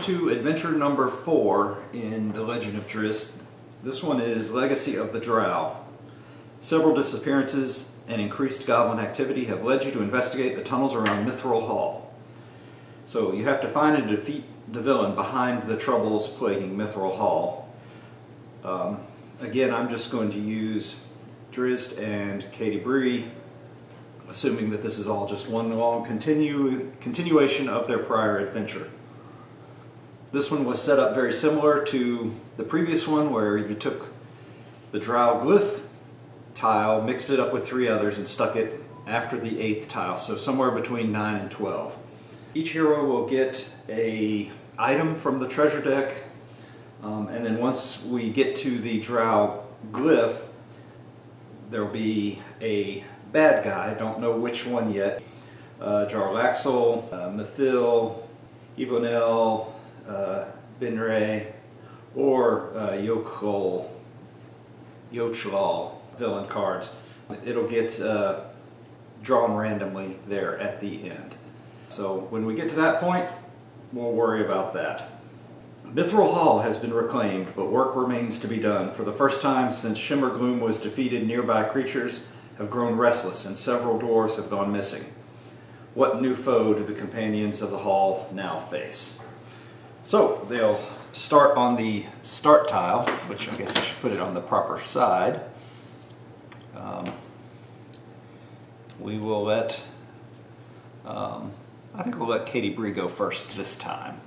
to adventure number 4 in The Legend of Drizzt. This one is Legacy of the Drow. Several disappearances and increased goblin activity have led you to investigate the tunnels around Mithril Hall. So you have to find and defeat the villain behind the troubles plaguing Mithril Hall. Again, I'm just going to use Drizzt and Katie Bree, assuming that this is all just one long continuation of their prior adventure. This one was set up very similar to the previous one, where you took the Drow glyph tile, mixed it up with 3 others, and stuck it after the 8th tile, so somewhere between 9 and 12. Each hero will get an item from the treasure deck, and then once we get to the Drow glyph, there will be a bad guy, don't know which one yet, Jarlaxle, Mithil, Evonel, Binray, or Yochlal villain cards. It'll get drawn randomly there at the end. So when we get to that point, we'll worry about that. Mithril Hall has been reclaimed, but work remains to be done. For the first time since Shimmergloom was defeated, nearby creatures have grown restless and several dwarves have gone missing. What new foe do the companions of the hall now face? So they'll start on the start tile, which I guess I should put it on the proper side. We will let, I think we'll let Katie Bree go first this time.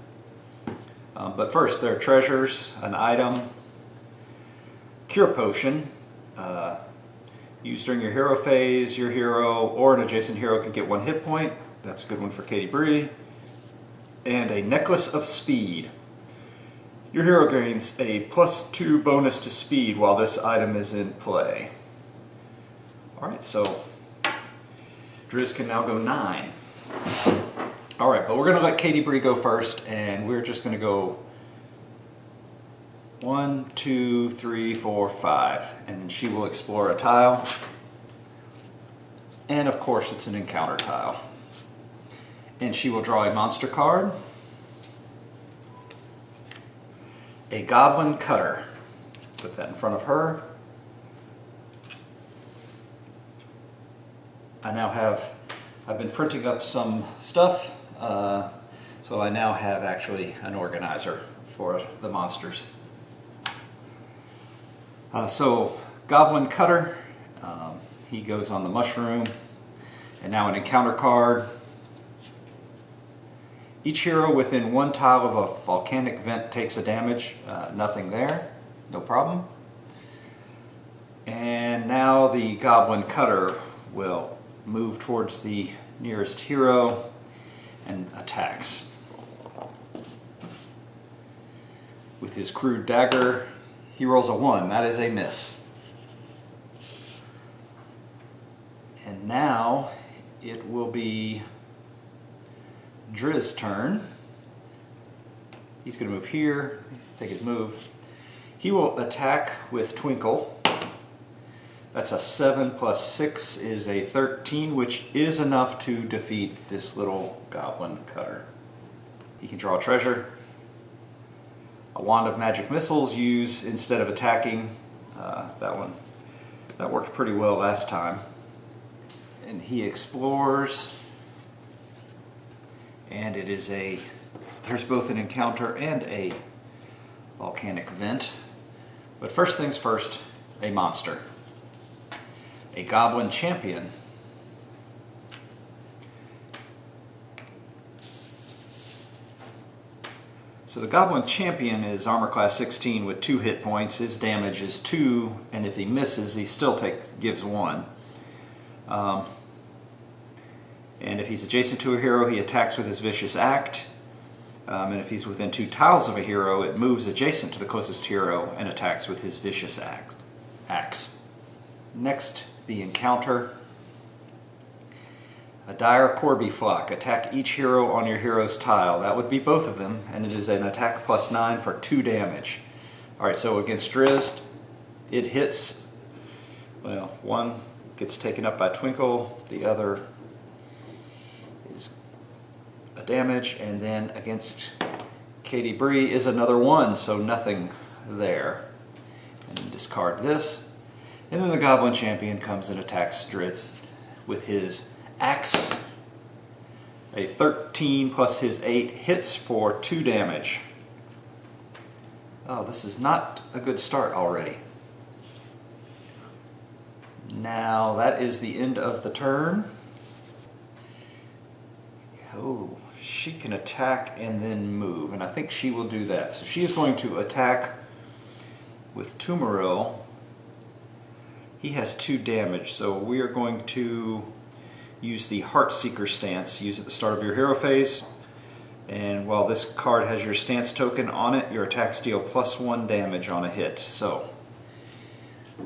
But first, there are treasures, an item, cure potion. Used during your hero phase, your hero or an adjacent hero can get 1 hit point. That's a good one for Katie Bree. And a necklace of speed. Your hero gains a +2 bonus to speed while this item is in play. Alright, so Drizzt can now go 9. Alright, but we're going to let Katie Bree go first, and we're just going to go 1, 2, 3, 4, 5, and then she will explore a tile. And of course it's an encounter tile. And she will draw a monster card. A Goblin Cutter. Put that in front of her. I've been printing up some stuff, so I now have actually an organizer for the monsters. So Goblin Cutter, he goes on the mushroom, and now an encounter card. Each hero within 1 tile of a volcanic vent takes a damage. Nothing there, no problem. And now the Goblin Cutter will move towards the nearest hero and attacks. With his crude dagger, he rolls a 1. That is a miss. And now it will be Drizzt's turn. He's going to move here, take his move. He will attack with Twinkle. That's a 7 plus 6 is a 13, which is enough to defeat this little Goblin Cutter. He can draw a treasure. A Wand of Magic Missiles used instead of attacking. That worked pretty well last time. And he explores. And it is there's both an encounter and a volcanic vent. But first things first, a monster. A Goblin Champion. So the Goblin Champion is armor class 16 with 2 hit points. His damage is 2, and if he misses, he still gives 1. And if he's adjacent to a hero, he attacks with his Vicious Act. And if he's within 2 tiles of a hero, it moves adjacent to the closest hero and attacks with his Vicious Axe. Next, the encounter. A Dire Corby Flock. Attack each hero on your hero's tile. That would be both of them, and it is an attack plus 9 for 2 damage. Alright, so against Drizzt, it hits, well, one gets taken up by Twinkle, the other is a damage, and then against Katie Bree is another 1, so nothing there. And then discard this. And then the Goblin Champion comes and attacks Drizzt with his axe. A 13 plus his 8 hits for 2 damage. Oh, this is not a good start already. Now that is the end of the turn. Oh, she can attack and then move, and I think she will do that. So she is going to attack with Tumaril. He has 2 damage, so we are going to use the Heartseeker stance. Use at the start of your hero phase, and while this card has your stance token on it, your attacks deal +1 damage on a hit. So,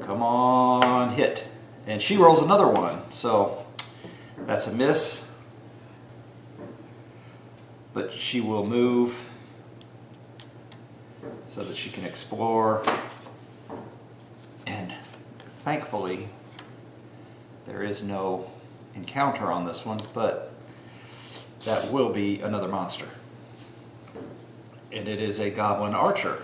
come on, hit. And she rolls another 1, so that's a miss. But she will move so that she can explore. And thankfully, there is no encounter on this one, but that will be another monster. And it is a Goblin Archer.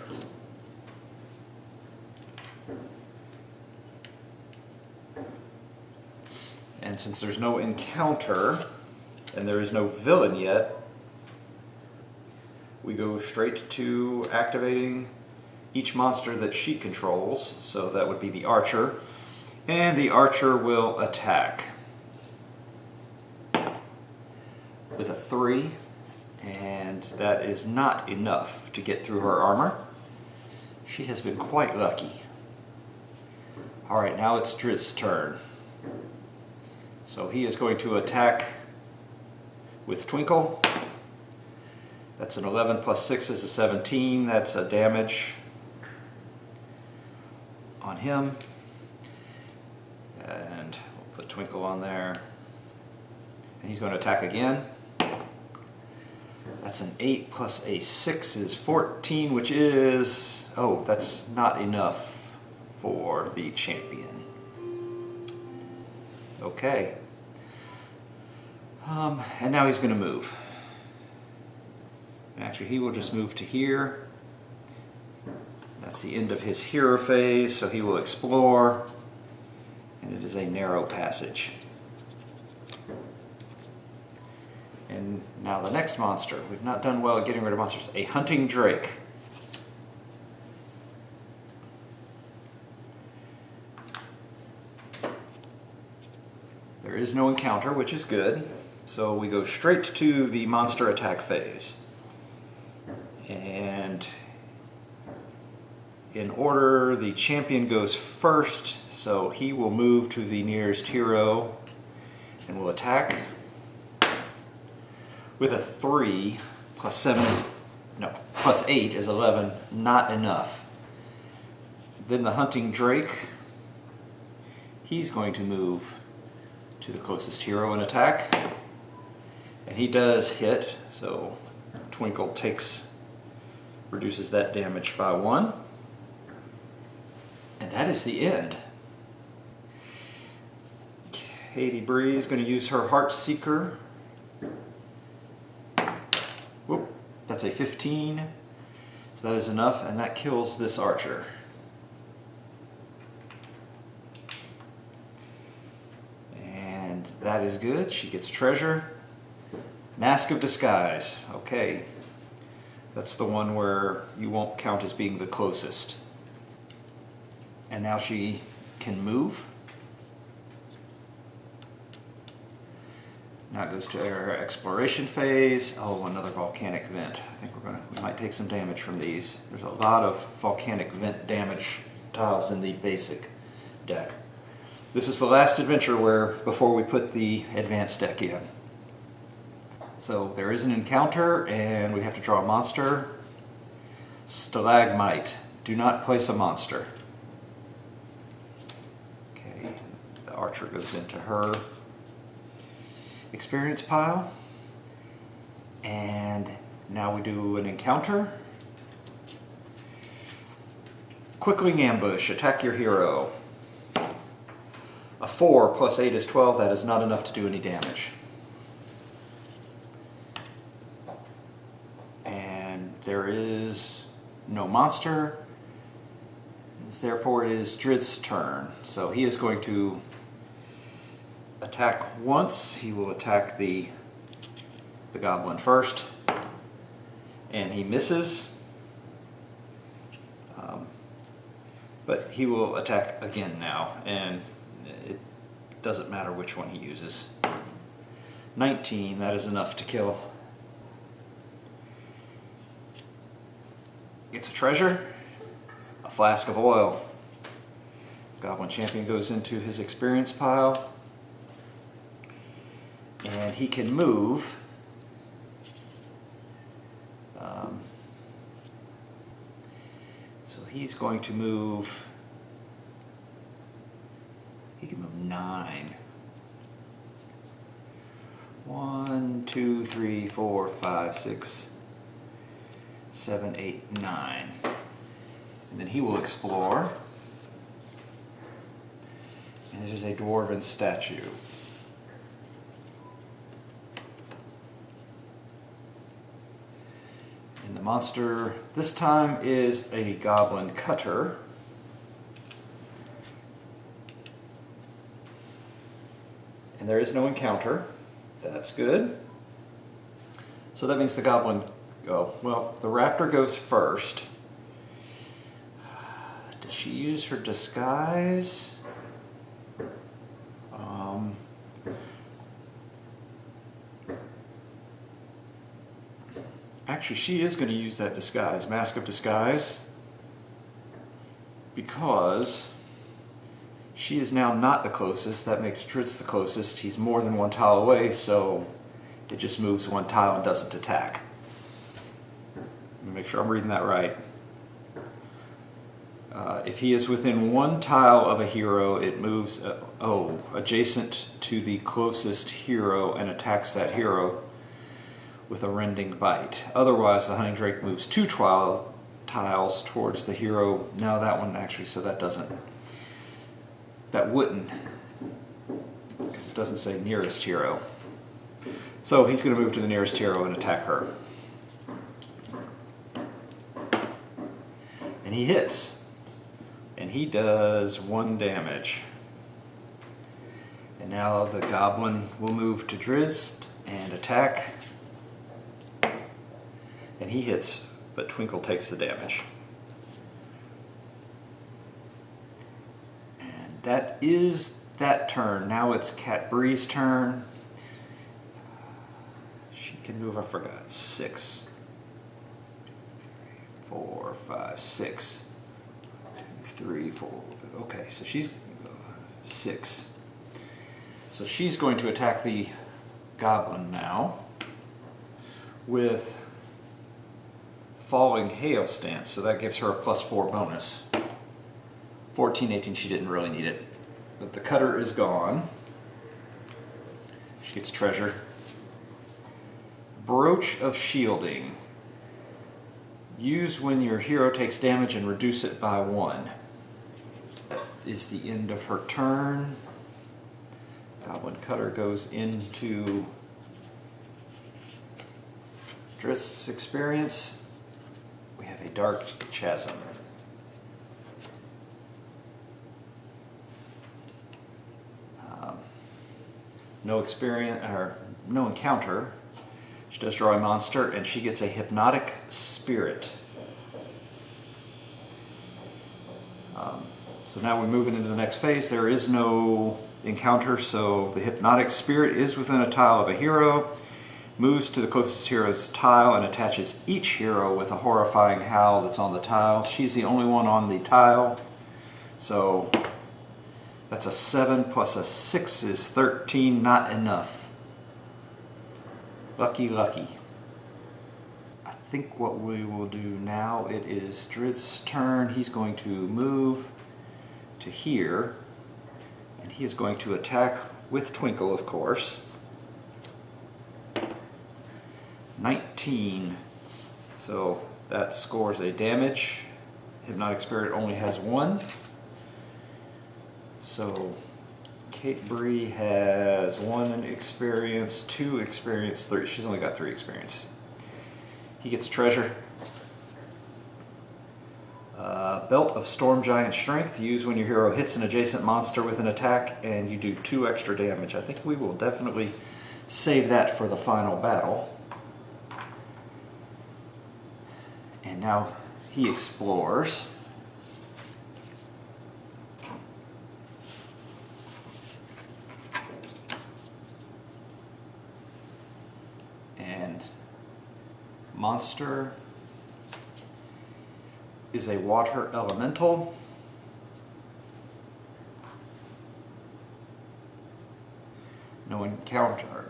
And since there's no encounter, and there is no villain yet, we go straight to activating each monster that she controls. So that would be the Archer. And the Archer will attack with a 3, and that is not enough to get through her armor. She has been quite lucky. Alright, now it's Drizzt's turn. So he is going to attack with Twinkle. That's an 11 plus 6 is a 17. That's a damage on him. And we'll put Twinkle on there. And he's going to attack again. That's an 8 plus a 6 is 14, which is... oh, that's not enough for the champion. Okay. And now he's going to move. And actually, he will just move to here. That's the end of his hero phase, so he will explore. And it is a narrow passage. And now the next monster. We've not done well at getting rid of monsters. A Hunting Drake. There is no encounter, which is good. So we go straight to the monster attack phase. And in order, the champion goes first, so he will move to the nearest hero and will attack with a 3. Plus 7 is, no, plus 8 is 11, not enough. Then the Hunting Drake, he's going to move to the closest hero and attack. And he does hit, so Twinkle reduces that damage by 1. And that is the end. Katie Bree is going to use her Heartseeker. Whoop, that's a 15. So that is enough, and that kills this Archer. And that is good. She gets treasure. Mask of Disguise. Okay. That's the one where you won't count as being the closest. And now she can move. Now it goes to our exploration phase. Oh, another volcanic vent. I think we might take some damage from these. There's a lot of volcanic vent damage tiles in the basic deck. This is the last adventure before we put the advanced deck in. So there is an encounter, and we have to draw a monster. Stalagmite. Do not place a monster. Okay, the Archer goes into her experience pile. And now we do an encounter. Quickling Ambush. Attack your hero. A 4 plus 8 is 12. That is not enough to do any damage. there is no monster. Therefore it is Drizzt's turn. So he is going to attack once. He will attack the goblin first. And he misses. But he will attack again now. And it doesn't matter which one he uses. 19, that is enough to kill. Gets a treasure. A flask of oil. Goblin Champion goes into his experience pile. And he can move. So he's going to move. He can move 9. 1, 2, 3, 4, 5, 6, 7, 8, 9. And then he will explore. And it is a dwarven statue. And the monster this time is a goblin cutter. And there is no encounter. That's good. So that means the goblin well, the raptor goes first. Does she use her disguise? Actually, she is going to use that disguise, Mask of Disguise, because she is now not the closest. That makes Drizzt the closest. He's more than 1 tile away, so it just moves 1 tile and doesn't attack. Let me make sure I'm reading that right. If he is within 1 tile of a hero, it moves adjacent to the closest hero and attacks that hero with a rending bite. Otherwise, the Honey Drake moves 2 tiles towards the hero. Now that one actually, so that wouldn't, because it doesn't say nearest hero. So he's going to move to the nearest hero and attack her. And he hits. And he does 1 damage. And now the goblin will move to Drizzt and attack. And he hits, but Twinkle takes the damage. And that is that turn. Now it's Cat Bree's turn. She can move, I forgot, 6. 4, 5, 6. 2, 3, 4. Okay, so she's 6. So she's going to attack the goblin now with Falling Hail Stance, so that gives her a +4 bonus. 14, 18, she didn't really need it. But the cutter is gone. She gets treasure. Brooch of Shielding. Use when your hero takes damage and reduce it by 1. That is the end of her turn. Goblin Cutter goes into Drizzt's experience. We have a Dark Chasm. No experience or no encounter. She does draw a monster, and she gets a Hypnotic Spirit. So now we're moving into the next phase. There is no encounter, so the Hypnotic Spirit is within a tile of a hero, moves to the closest hero's tile, and attaches each hero with a horrifying howl that's on the tile. She's the only one on the tile, so that's a 7 plus a 6 is 13, not enough. Lucky, lucky. I think what we will do now, it is Drizzt's turn. He's going to move to here, and he is going to attack with Twinkle, of course. 19. So that scores a damage. Hypnotic Spirit only has 1. So Kate Bree has 1 experience, 2 experience, 3. She's only got 3 experience. He gets a treasure. Belt of Storm Giant Strength. Use when your hero hits an adjacent monster with an attack, and you do 2 extra damage. I think we will definitely save that for the final battle. And now he explores. And monster is a water elemental. No encounter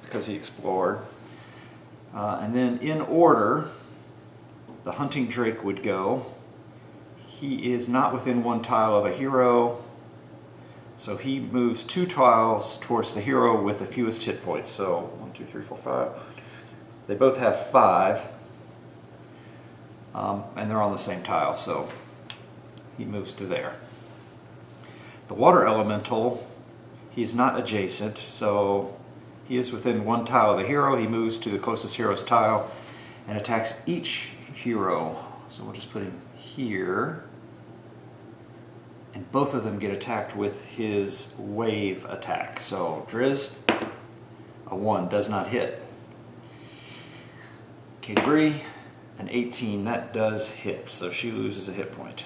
because he explored. And then in order, the hunting drake would go. He is not within 1 tile of a hero, so he moves 2 tiles towards the hero with the fewest hit points. So 1, 2, 3, 4, 5. They both have 5, and they're on the same tile, so he moves to there. The water elemental, he's not adjacent, so he is within 1 tile of the hero. He moves to the closest hero's tile and attacks each hero. So we'll just put him here. And both of them get attacked with his wave attack. So Drizzt, a 1, does not hit. Katie Bree, an 18, that does hit, so she loses a hit point.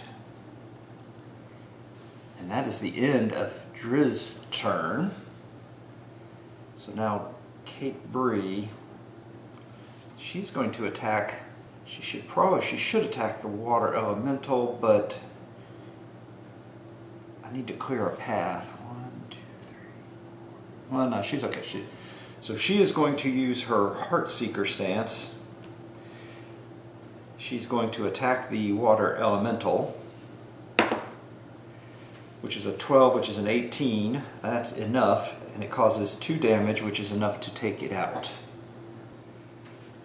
And that is the end of Drizzt's turn. So now Kate Bree, she's going to attack. She should attack the water elemental, but I need to clear a path. 1, 2, 3, 4. Well, no, she's okay. So she is going to use her Heartseeker stance. She's going to attack the water elemental, which is a 12, which is an 18. That's enough, and it causes 2 damage, which is enough to take it out.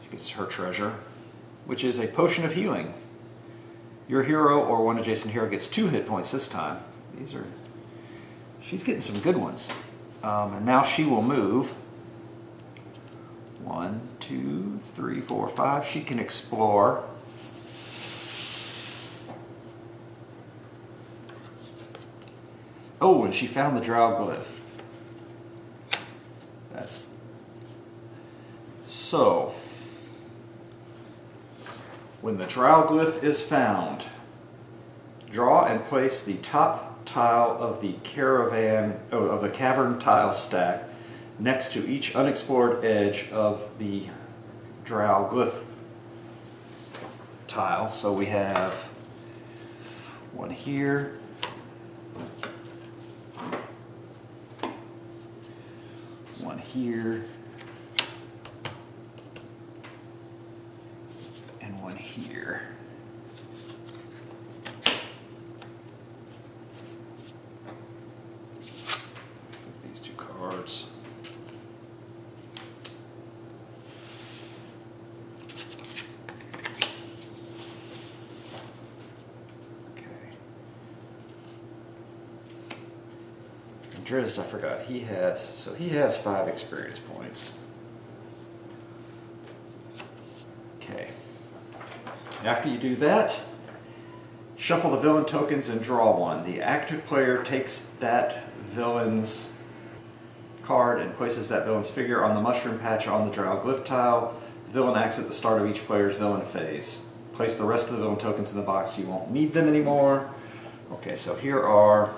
She gets her treasure, which is a potion of healing. Your hero or 1 adjacent hero gets 2 hit points this time. She's getting some good ones. And now she will move. 1, 2, 3, 4, 5. She can explore. Oh, and she found the Drow glyph. So, when the Drow glyph is found, draw and place the top tile of the cavern tile stack next to each unexplored edge of the Drow glyph tile. So we have 1 here, 1 here, and 1 here. These 2 cards. Drizzt, I forgot, he has 5 experience points. Okay. After you do that, shuffle the villain tokens and draw 1. The active player takes that villain's card and places that villain's figure on the mushroom patch on the Drow glyph tile. The villain acts at the start of each player's villain phase. Place the rest of the villain tokens in the box. You won't need them anymore. Okay, so here are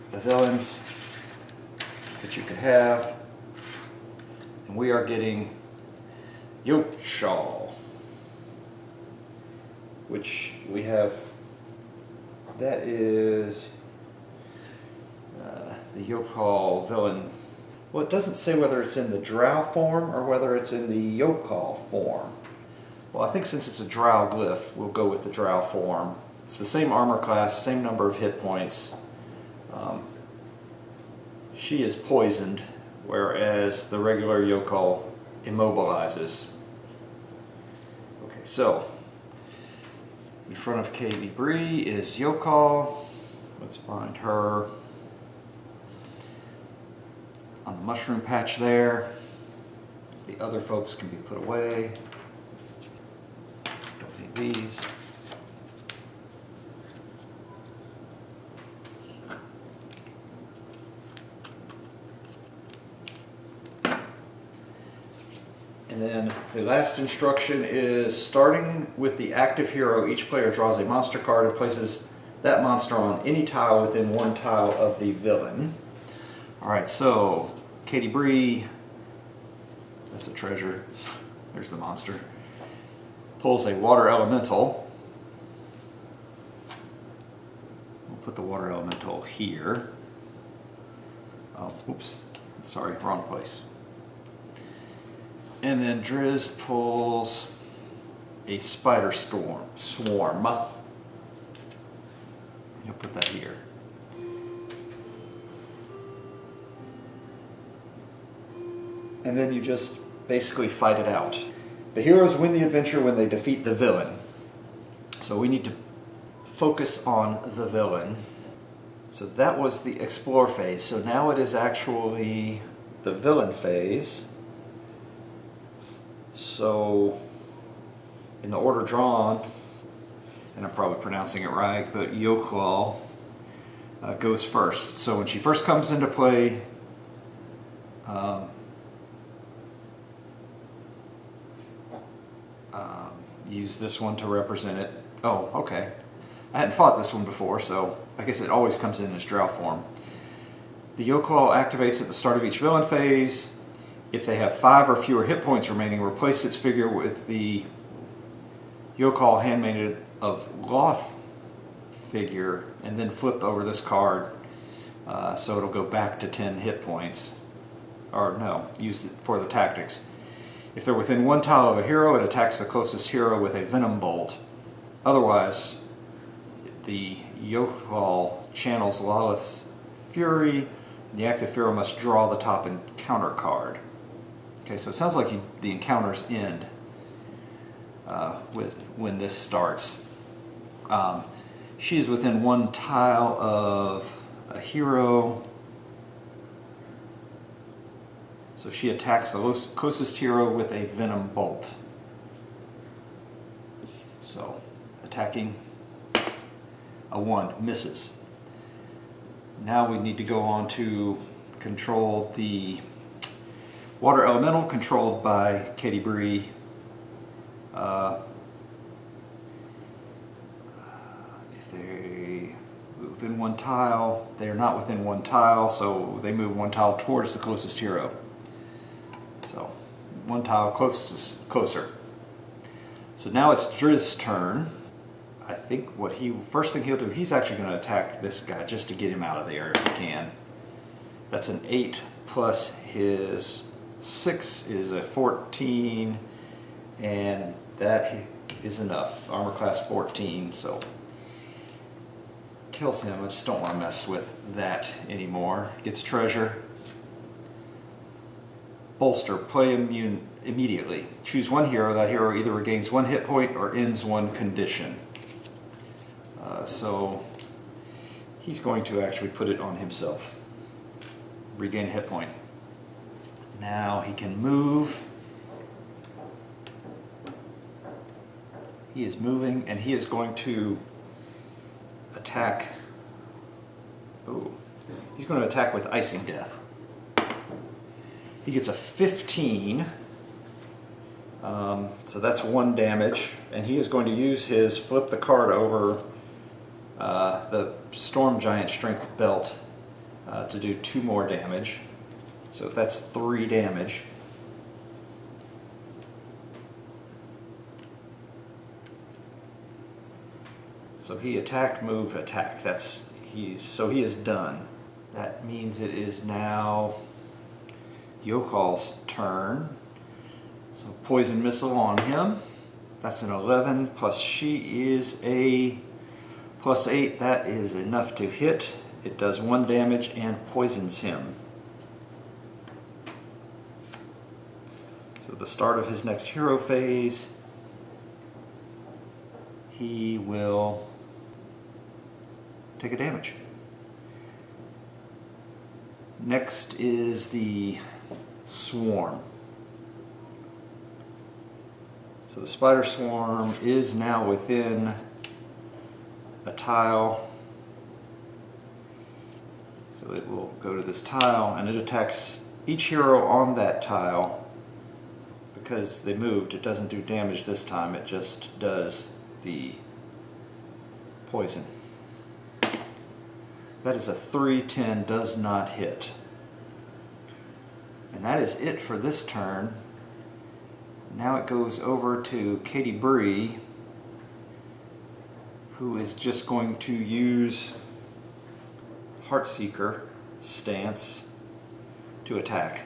the villains that you could have, and we are getting Yokeshal, which we have, that is the Yokeshal villain. Well, it doesn't say whether it's in the Drow form or whether it's in the Yokeshal form. Well, I think since it's a Drow glyph, we'll go with the Drow form. It's the same armor class, same number of hit points. She is poisoned, whereas the regular Yokeshal immobilizes. Okay, so in front of Katie Bree is Yokeshal. Let's find her on the mushroom patch there. The other folks can be put away. Don't need these. And then the last instruction is starting with the active hero, each player draws a monster card and places that monster on any tile within one tile of the villain. Alright, so Katie Bree, that's a treasure, there's the monster, pulls a water elemental. We'll put the water elemental here. Oh, oops, sorry, wrong place. And then Drizzt pulls a spider swarm. You'll put that here. And then you just basically fight it out. The heroes win the adventure when they defeat the villain. So we need to focus on the villain. So that was the explore phase. So now it is actually the villain phase. So, in the order drawn, and I'm probably pronouncing it right, but Yoclaw goes first. So when she first comes into play, use this one to represent it. Oh, okay. I hadn't fought this one before, so I guess it always comes in as Drow form. The Yoclaw activates at the start of each villain phase. If they have 5 or fewer hit points remaining, replace its figure with the Yoclaw Handmaiden of Loth figure, and then flip over this card so it'll go back to 10 hit points. Or no, use it for the tactics. If they're within one tile of a hero, it attacks the closest hero with a Venom Bolt. Otherwise, the Yoclaw channels Lawleth's Fury. The active hero must draw the top encounter card. Okay, so it sounds like the encounters end when this starts. She is within one tile of a hero. So she attacks the closest hero with a Venom Bolt. So, attacking a 1, misses. Now we need to go on to control the water elemental, controlled by Katie Bree. If they move within one tile, they are not within one tile, so they move one tile towards the closest hero. So, one tile closer. So now it's Drizzt's turn. I think first thing he'll do, he's actually going to attack this guy just to get him out of there if he can. That's an 8 plus his 6 is a 14, and that is enough. Armor class 14, so kills him. I just don't want to mess with that anymore. Gets treasure. Bolster, play immune immediately. Choose one hero. That hero either regains 1 hit point or ends 1 condition. So he's going to actually put it on himself. Regain a hit point. Now he can move. He is moving, and he is going to attack. Oh, he's going to attack with Icing Death. He gets a 15, so that's 1 damage, and he is going to use his flip the card over the Storm Giant Strength Belt to do 2 more damage. So if that's 3 damage. So he attacked, move, attack. So he is done. That means it is now Yoclaw's turn. So poison missile on him. That's an 11 plus she is a plus 8. That is enough to hit. It does 1 damage and poisons him. So at the start of his next hero phase, he will take a damage. Next is the Swarm. So the spider swarm is now within a tile. So it will go to this tile and it attacks each hero on that tile. Because they moved, it doesn't do damage this time, it just does the poison. That is a 3-10, does not hit. And that is it for this turn. Now it goes over to Katie Bree, who is just going to use Heartseeker stance to attack.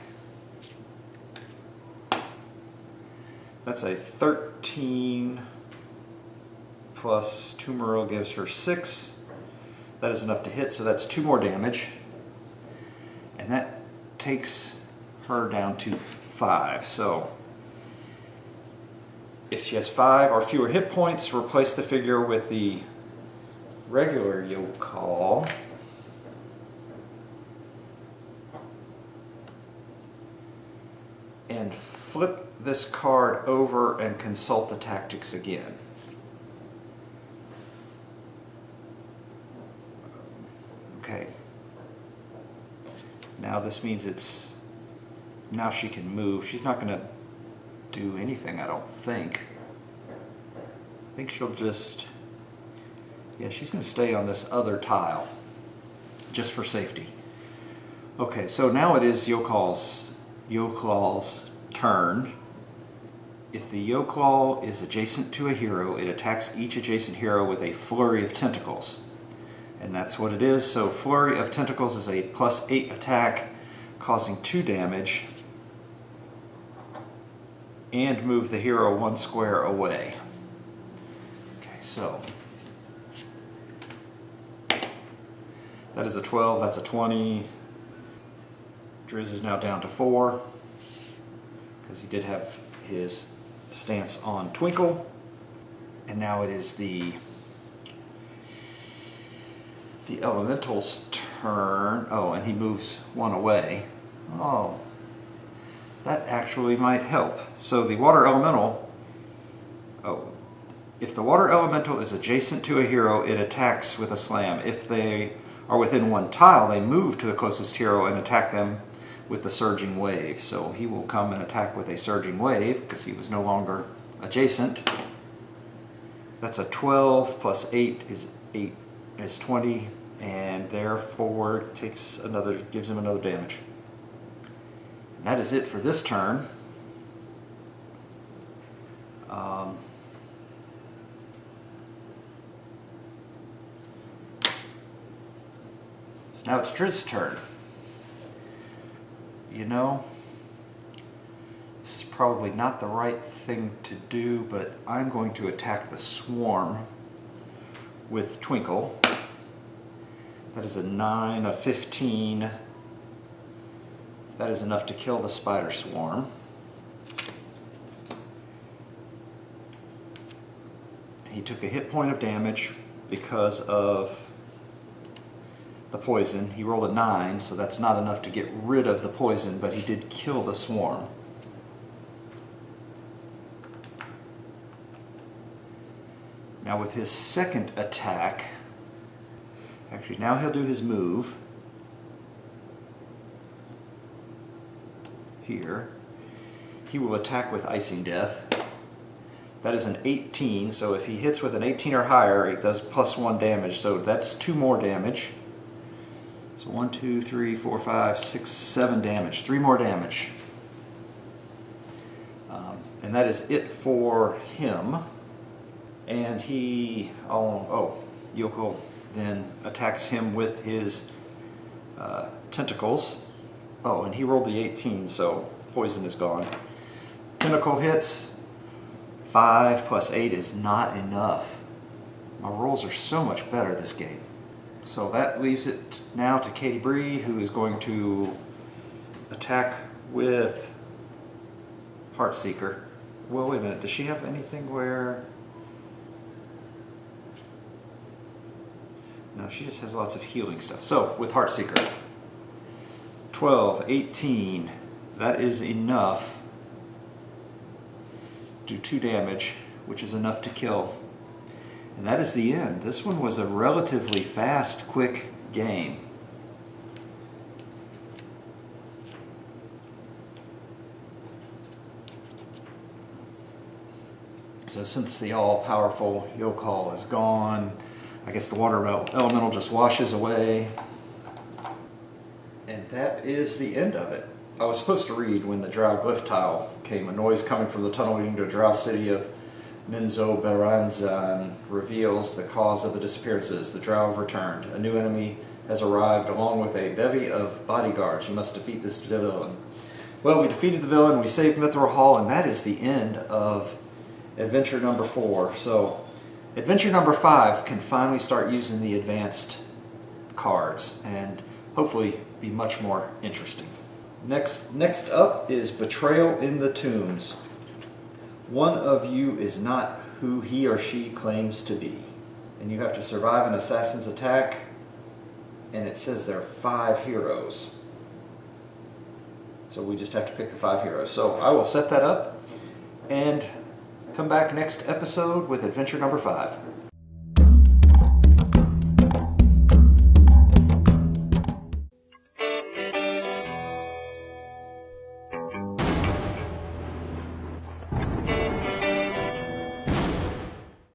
That's a 13 plus 2 Morale gives her 6. That is enough to hit, so that's 2 more damage. And that takes her down to 5. So if she has 5 or fewer hit points, replace the figure with the regular Yokal. And flip this card over and consult the tactics again. Okay. Now this means now she can move. She's not going to do anything, I don't think. I think she'll just, yeah, she's going to stay on this other tile, just for safety. Okay, so now it is Yokal's turn. If the Yokal is adjacent to a hero, it attacks each adjacent hero with a flurry of tentacles. And that's what it is. So flurry of tentacles is a +8 attack, causing 2 damage, and move the hero 1 square away. Okay, so that is a 12, that's a 20. Drizzt is now down to 4, because he did have his stance on Twinkle. And now it is the Elemental's turn. Oh, and he moves 1 away. Oh, that actually might help. So the Water Elemental, if the Water Elemental is adjacent to a hero, it attacks with a slam. If they are within 1 tile, they move to the closest hero and attack them with the Surging Wave. So he will come and attack with a Surging Wave because he was no longer adjacent. That's a 12 plus 8 is 20, and therefore gives him another damage. And that is it for this turn. So now it's Drizzt's turn. You know, this is probably not the right thing to do, but I'm going to attack the swarm with Twinkle. That is a 9, a 15. That is enough to kill the spider swarm. He took a hit point of damage because of the poison. He rolled a 9, so that's not enough to get rid of the poison, but he did kill the swarm. Now with his second attack, actually now he'll do his move here. He will attack with Icing Death. That is an 18, so if he hits with an 18 or higher, it does +1 damage, so that's 2 more damage. So 1, 2, 3, 4, 5, 6, 7 damage. 3 more damage. And that is it for him. And he, Yoko then attacks him with his tentacles. Oh, and he rolled the 18, so poison is gone. Tentacle hits. 5 plus 8 is not enough. My rolls are so much better this game. So that leaves it now to Katie Bree, who is going to attack with Heartseeker. Well, wait a minute. Does she have anything where... No, she just has lots of healing stuff. So, with Heartseeker. 12, 18. That is enough do 2 damage, which is enough to kill. And that is the end. This one was a relatively fast, quick game. So since the all-powerful Yokal is gone, I guess the water elemental just washes away. And that is the end of it. I was supposed to read when the Drow glyph tile came. A noise coming from the tunnel leading to a Drow city of Minzo Baranzan reveals the cause of the disappearances. The Drow have returned. A new enemy has arrived along with a bevy of bodyguards. You must defeat this villain. Well, we defeated the villain, we saved Mithril Hall, and that is the end of adventure number 4. So adventure number 5 can finally start using the advanced cards and hopefully be much more interesting. Next up is Betrayal in the Tombs. One of you is not who he or she claims to be, and you have to survive an assassin's attack, and it says there are 5 heroes. So we just have to pick the 5 heroes. So I will set that up and come back next episode with adventure number 5.